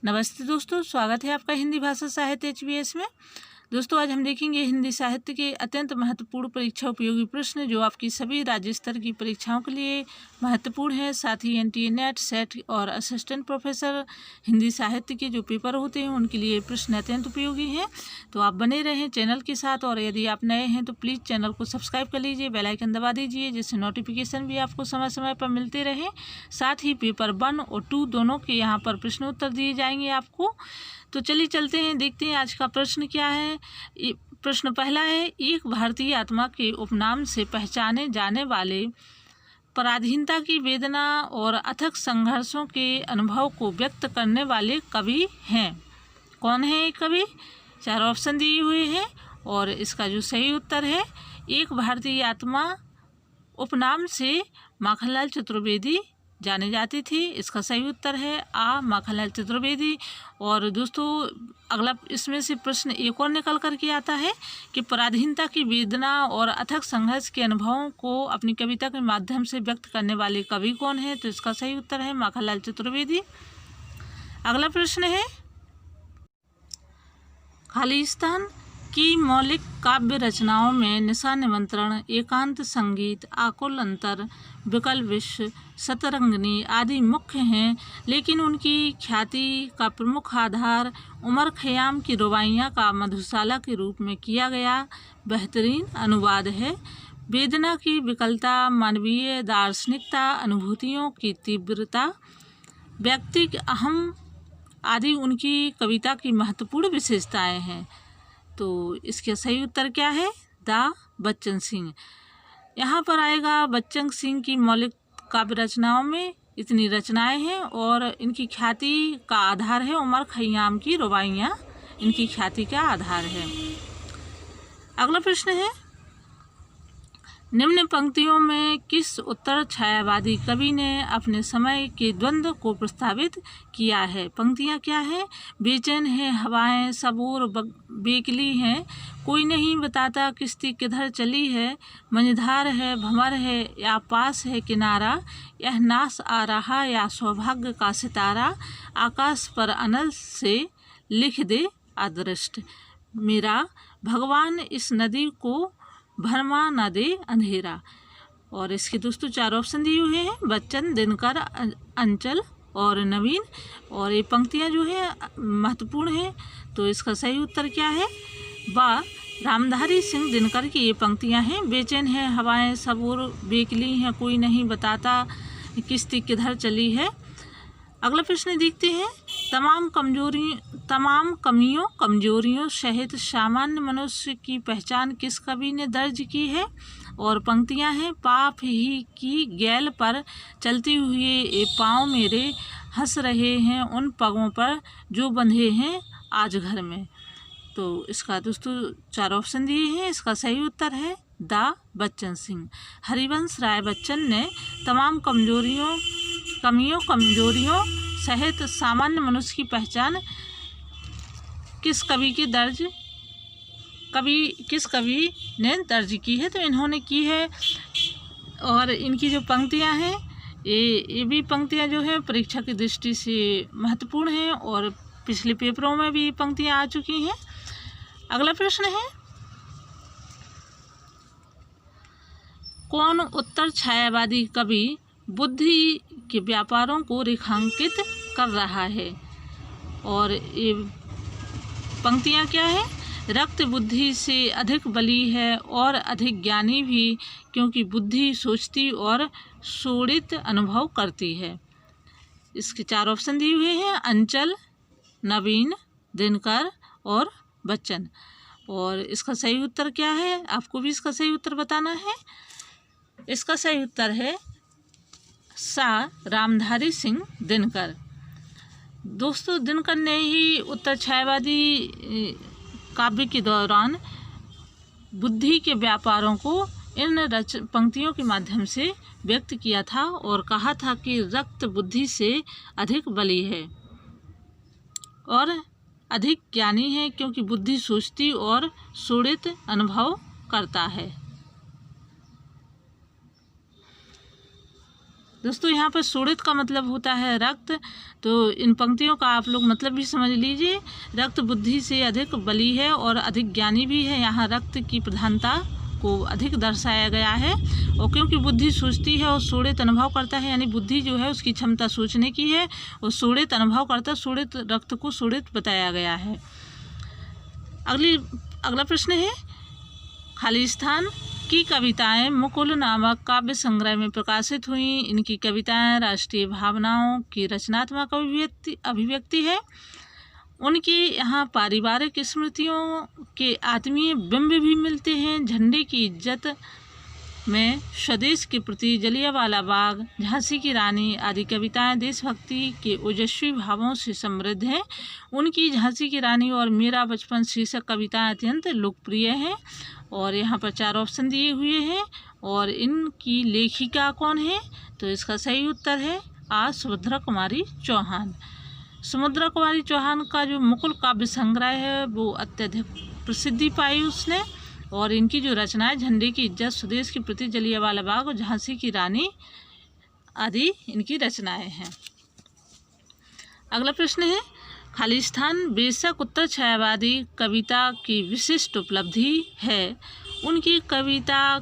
नमस्ते दोस्तों, स्वागत है आपका हिंदी भाषा साहित्य HBS में। दोस्तों, आज हम देखेंगे हिंदी साहित्य के अत्यंत महत्वपूर्ण परीक्षा उपयोगी प्रश्न जो आपकी सभी राज्य स्तर की परीक्षाओं के लिए महत्वपूर्ण है। साथ ही NTA नेट, सेट और असिस्टेंट प्रोफेसर हिंदी साहित्य के जो पेपर होते हैं उनके लिए प्रश्न अत्यंत उपयोगी हैं। तो आप बने रहें चैनल के साथ, और यदि आप नए हैं तो प्लीज़ चैनल को सब्सक्राइब कर लीजिए, बेल आइकन दबा दीजिए, जिससे नोटिफिकेशन भी आपको समय समय पर मिलते रहें। साथ ही पेपर 1 और 2 दोनों के यहाँ पर प्रश्न उत्तर दिए जाएंगे आपको। तो चलिए चलते हैं, देखते हैं आज का प्रश्न क्या है। प्रश्न पहला है, एक भारतीय आत्मा के उपनाम से पहचाने जाने वाले पराधीनता की वेदना और अथक संघर्षों के अनुभव को व्यक्त करने वाले कवि हैं। कौन है ये कवि? 4 ऑप्शन दिए हुए हैं और इसका जो सही उत्तर है, एक भारतीय आत्मा उपनाम से माखनलाल चतुर्वेदी जाने जाती थी। इसका सही उत्तर है आ, माखनलाल चतुर्वेदी। और दोस्तों, अगला इसमें से प्रश्न एक और निकल कर के आता है कि पराधीनता की वेदना और अथक संघर्ष के अनुभवों को अपनी कविता के माध्यम से व्यक्त करने वाले कवि कौन है? तो इसका सही उत्तर है माखनलाल चतुर्वेदी। अगला प्रश्न है, खालिस्तान की मौलिक काव्य रचनाओं में निशा निमंत्रण, एकांत संगीत, आकुल अंतर, विकल विश्व, शतरंगिनी आदि मुख्य हैं, लेकिन उनकी ख्याति का प्रमुख आधार उमर खयाम की रुबाइयाँ का मधुशाला के रूप में किया गया बेहतरीन अनुवाद है। वेदना की विकलता, मानवीय दार्शनिकता, अनुभूतियों की तीव्रता, व्यक्तिगत अहम आदि उनकी कविता की महत्वपूर्ण विशेषताएं हैं। तो इसका सही उत्तर क्या है? दा बच्चन सिंह। यहाँ पर आएगा बच्चन सिंह की मौलिक काव्य रचनाओं में इतनी रचनाएं हैं और इनकी ख्याति का आधार है उमर खयाम की रुबाइयाँ, इनकी ख्याति का आधार है। अगला प्रश्न है, निम्न पंक्तियों में किस उत्तर छायावादी कवि ने अपने समय के द्वंद्व को प्रस्तावित किया है? पंक्तियाँ क्या हैं? बेचैन है हवाएं, सबूर बेकली हैं, कोई नहीं बताता किश्ती किधर चली है, मझधार है भंवर है या पास है किनारा, यह नास आ रहा या सौभाग्य का सितारा, आकाश पर अनल से लिख दे अदृष्ट, मेरा भगवान इस नदी को भरमा न दे अंधेरा। और इसके दोस्तों 4 ऑप्शन दिए हुए हैं, बच्चन, दिनकर, अंचल और नवीन। और ये पंक्तियाँ जो है महत्वपूर्ण हैं। तो इसका सही उत्तर क्या है? बा, रामधारी सिंह दिनकर की ये पंक्तियाँ हैं। बेचैन है हवाएं, सबूर बेकली हैं, कोई नहीं बताता किश्ती किधर चली है। अगला प्रश्न देखते हैं, तमाम कमियों कमजोरियों सहित सामान्य मनुष्य की पहचान किस कवि ने दर्ज की है? और पंक्तियां हैं, पाप ही की गैल पर चलते हुए ये पाँव मेरे हंस रहे हैं उन पगों पर जो बंधे हैं आज घर में। तो इसका दोस्तों 4 ऑप्शन दिए हैं, इसका सही उत्तर है दा बच्चन सिंह। हरिवंश राय बच्चन ने तमाम कमियों कमजोरियों सहित सामान्य मनुष्य की पहचान किस कवि ने दर्ज की है? तो इन्होंने की है। और इनकी जो पंक्तियां हैं ये भी पंक्तियां जो है परीक्षा की दृष्टि से महत्वपूर्ण हैं और पिछले पेपरों में भी पंक्तियां आ चुकी हैं। अगला प्रश्न है, कौन उत्तर छायावादी कवि बुद्धि के व्यापारों को रेखांकित कर रहा है? और ये पंक्तियाँ क्या है? रक्त बुद्धि से अधिक बली है और अधिक ज्ञानी भी, क्योंकि बुद्धि सोचती और शोणित अनुभव करती है। इसके 4 ऑप्शन दिए हुए हैं, अंचल, नवीन, दिनकर और बच्चन। और इसका सही उत्तर क्या है? आपको भी इसका सही उत्तर बताना है। इसका सही उत्तर है सा, रामधारी सिंह दिनकर। दोस्तों, दिनकर ने ही उत्तर छायावादी काव्य के दौरान बुद्धि के व्यापारों को इन पंक्तियों के माध्यम से व्यक्त किया था और कहा था कि रक्त बुद्धि से अधिक बली है और अधिक ज्ञानी है, क्योंकि बुद्धि सोचती और शोणित अनुभव करता है। दोस्तों यहाँ पर शोणित का मतलब होता है रक्त। तो इन पंक्तियों का आप लोग मतलब भी समझ लीजिए। रक्त बुद्धि से अधिक बली है और अधिक ज्ञानी भी है। यहाँ रक्त की प्रधानता को अधिक दर्शाया गया है। और क्योंकि बुद्धि सोचती है और शोणित अनुभव करता है, यानी बुद्धि जो है उसकी क्षमता सोचने की है और शोणित अनुभव करता, शोणित रक्त को शोणित बताया गया है। अगला प्रश्न है, खालिस्तान की कविताएं मुकुल नामक काव्य संग्रह में प्रकाशित हुई। इनकी कविताएं राष्ट्रीय भावनाओं की रचनात्मक अभिव्यक्ति है। उनकी यहाँ पारिवारिक स्मृतियों के आत्मीय बिंब भी मिलते हैं। झंडे की इज्जत में स्वदेश के प्रति, जलियांवाला बाग, झांसी की रानी आदि कविताएं देशभक्ति के ओजस्वी भावों से समृद्ध हैं। उनकी झांसी की रानी और मेरा बचपन शीर्षक कविताएं अत्यंत लोकप्रिय हैं। और यहाँ पर 4 ऑप्शन दिए हुए हैं। और इनकी लेखिका कौन है? तो इसका सही उत्तर है आ सुभद्रा कुमारी चौहान। सुभद्रा कुमारी चौहान का जो मुकुल काव्य संग्रह है वो अत्यधिक प्रसिद्धि पाई उसने। और इनकी जो रचनाएं झंडे की इज्जत, स्वदेश के प्रति, जलियांवाला बाग और झांसी की रानी आदि इनकी रचनाएं हैं। अगला प्रश्न है, खालिस्तान बेशक उत्तर छायावादी कविता की विशिष्ट उपलब्धि है। उनकी कविता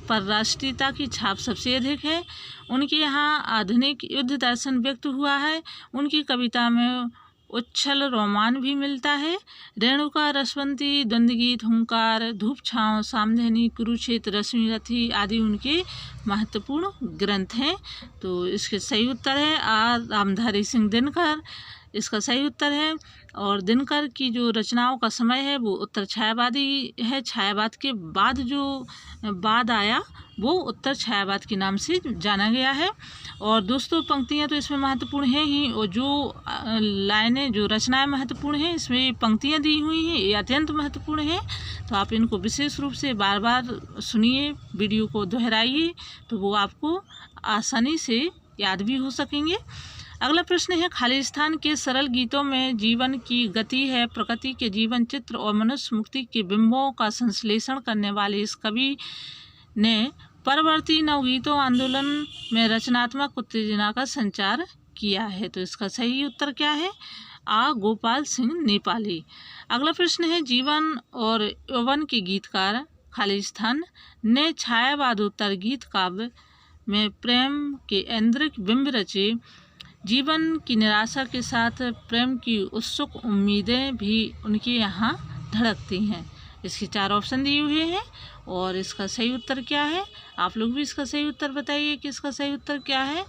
पर राष्ट्रीयता की छाप सबसे अधिक है। उनके यहाँ आधुनिक युद्ध दर्शन व्यक्त हुआ है। उनकी कविता में उच्छल रोमान भी मिलता है। रेणुका, रसवंती, द्वंद्वगीत, हुंकार, धूप छाँव, सामधानी, कुरुक्षेत्र, रश्मिरथी आदि उनके महत्वपूर्ण ग्रंथ हैं। तो इसके सही उत्तर है आ रामधारी सिंह दिनकर। इसका सही उत्तर है। और दिनकर की जो रचनाओं का समय है वो उत्तर छायावादी है। छायावाद के बाद जो बाद आया वो उत्तर छायावाद के नाम से जाना गया है। और दोस्तों पंक्तियां तो इसमें महत्वपूर्ण हैं ही, और जो लाइनें, जो रचनाएं महत्वपूर्ण हैं, इसमें पंक्तियां दी हुई हैं, ये अत्यंत महत्वपूर्ण हैं। तो आप इनको विशेष रूप से बार बार सुनिए, वीडियो को दोहराइए, तो वो आपको आसानी से याद भी हो सकेंगे। अगला प्रश्न है, खालिस्तान के सरल गीतों में जीवन की गति है। प्रकृति के जीवन चित्र और मनुष्य मुक्ति के बिंबों का संश्लेषण करने वाले इस कवि ने परवर्ती नवगीतों आंदोलन में रचनात्मक उत्तेजना का संचार किया है। तो इसका सही उत्तर क्या है? आ गोपाल सिंह नेपाली। अगला प्रश्न है, जीवन और यौवन के गीतकार खालिस्तान ने छायावादोत्तर गीत काव्य में प्रेम के ऐन्द्रिक बिंब रचे। जीवन की निराशा के साथ प्रेम की उत्सुक उम्मीदें भी उनके यहाँ धड़कती हैं। इसके 4 ऑप्शन दिए हुए हैं। और इसका सही उत्तर क्या है? आप लोग भी इसका सही उत्तर बताइए कि इसका सही उत्तर क्या है।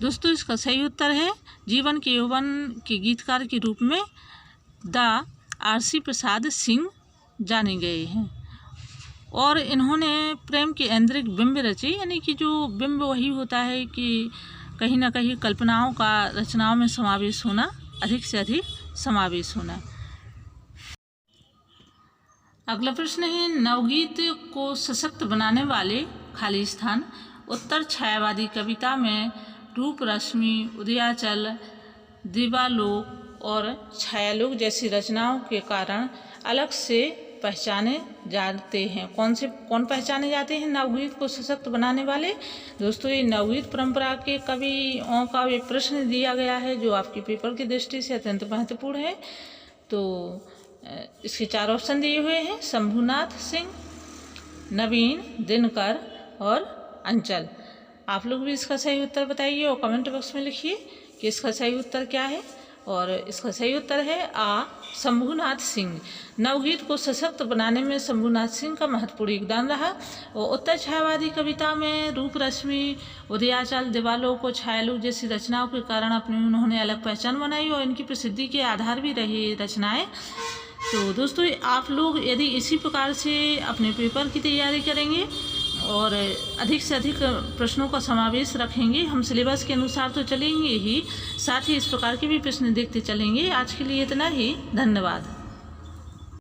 दोस्तों इसका सही उत्तर है, जीवन के यौवन के गीतकार के रूप में दा आरसी प्रसाद सिंह जाने गए हैं। और इन्होंने प्रेम के ऐन्द्रिक बिंब रचे, यानी कि जो बिंब वही होता है कि कहीं ना कहीं कल्पनाओं का रचनाओं में समावेश होना, अधिक से अधिक समावेश होना। अगला प्रश्न है, नवगीत को सशक्त बनाने वाले खालिस्तान उत्तर छायावादी कविता में रूप रश्मि, उदयाचल, दिवालोक और छायालोक जैसी रचनाओं के कारण अलग से पहचाने जाते हैं। कौन पहचाने जाते हैं नवगीत को सशक्त बनाने वाले? दोस्तों ये नवगीत परंपरा के कवियों का ये प्रश्न दिया गया है जो आपके पेपर की दृष्टि से अत्यंत महत्वपूर्ण है। तो इसके 4 ऑप्शन दिए हुए हैं, शंभुनाथ सिंह, नवीन, दिनकर और अंचल। आप लोग भी इसका सही उत्तर बताइए और कमेंट बॉक्स में लिखिए कि इसका सही उत्तर क्या है। और इसका सही उत्तर है आ शंभुनाथ सिंह। नवगीत को सशक्त बनाने में शंभुनाथ सिंह का महत्वपूर्ण योगदान रहा। और उत्तर छायावादी कविता में रूप रश्मि, उदयाचल, दिवालोक और छायालोक जैसी रचनाओं के कारण उन्होंने अलग पहचान बनाई और इनकी प्रसिद्धि के आधार भी रही रचनाएं। तो दोस्तों आप लोग यदि इसी प्रकार से अपने पेपर की तैयारी करेंगे और अधिक से अधिक प्रश्नों का समावेश रखेंगे, हम सिलेबस के अनुसार तो चलेंगे ही, साथ ही इस प्रकार के भी प्रश्न देखते चलेंगे। आज के लिए इतना ही, धन्यवाद।